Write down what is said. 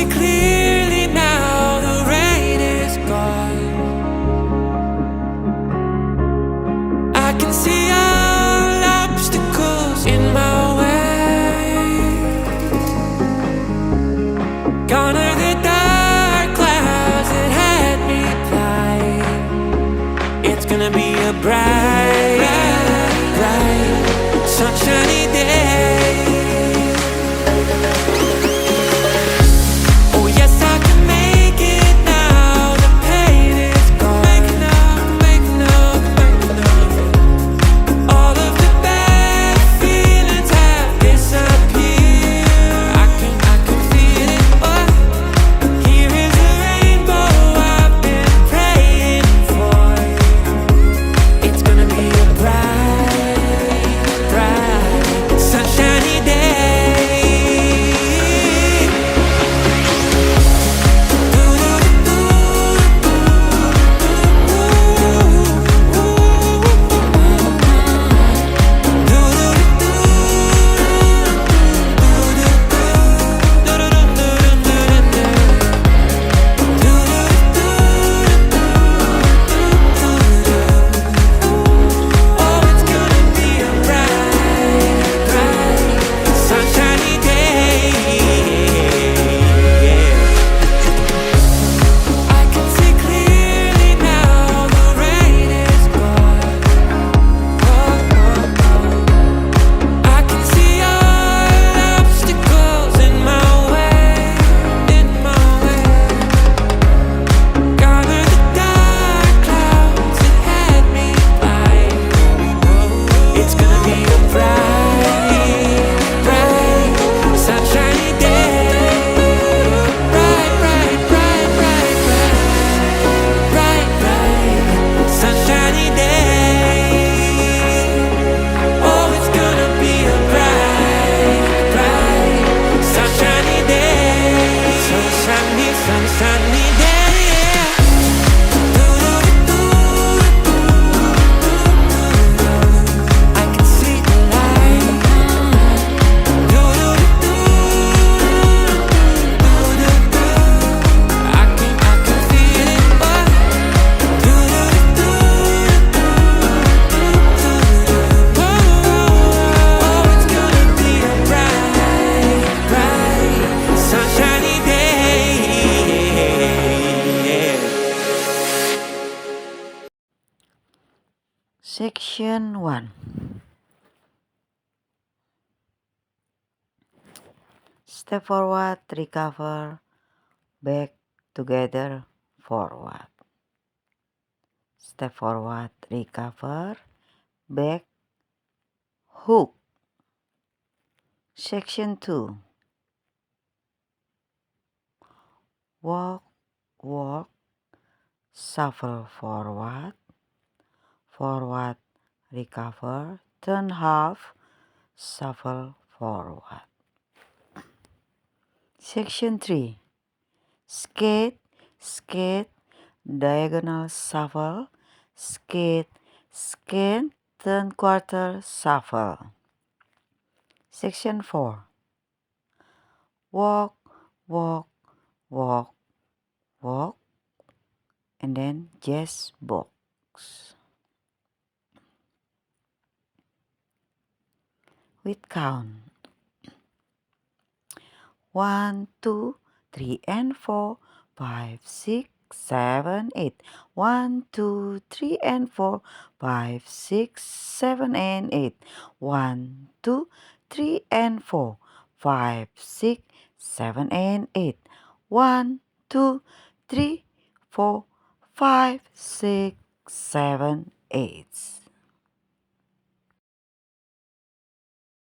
see clearly now, the rain is gone. I can see all obstacles in my way. Gone are the dark clouds that had me blind. It's gonna be a bright, bright, sunshiny day. Oh yes, I can make it now. The pain is gone. Making up, making up, making up. All of the bad feelings have disappeared. I can feel it. Oh, here is the rainbow I've been praying for. It's gonna be a bright, bright, sunshiny day. Oh, it's gonna be a bright, bright, sunshiny day. I can see clearly now, the rain is gone. I can see all obstacles in my way, in my way. Gone are the dark clouds that had me blind. It's gonna be a bright, bright, sunshiny day. Bright, bright, bright, bright, bright, bright, bright, sunshiny day. Oh, it's gonna be a bright, bright, sunshiny day. Sunshiny, sunshiny day, yeah. I can see the light. I can feel it. Oh, it's gonna be a bright, bright, sunshiny day. Section 1. Step forward, recover, back, together, forward. Step forward, recover, back, hook. Section 2. Walk, walk, shuffle forward, forward, recover, turn half, shuffle forward. Section 3. Skate, skate, diagonal shuffle, skate, skate, turn quarter, shuffle. Section 4. Walk, walk, walk, walk, and then jazz box. With count. 1, 2, 3, and 4, 5, 6, 7, 8. 1, 2, 3, and 4, 5, 6, 7, and 8. 1, 2, 3, and 4, 5, 6, 7, and 8. 1, 2, 3, 4, 5, 6, 7, 8.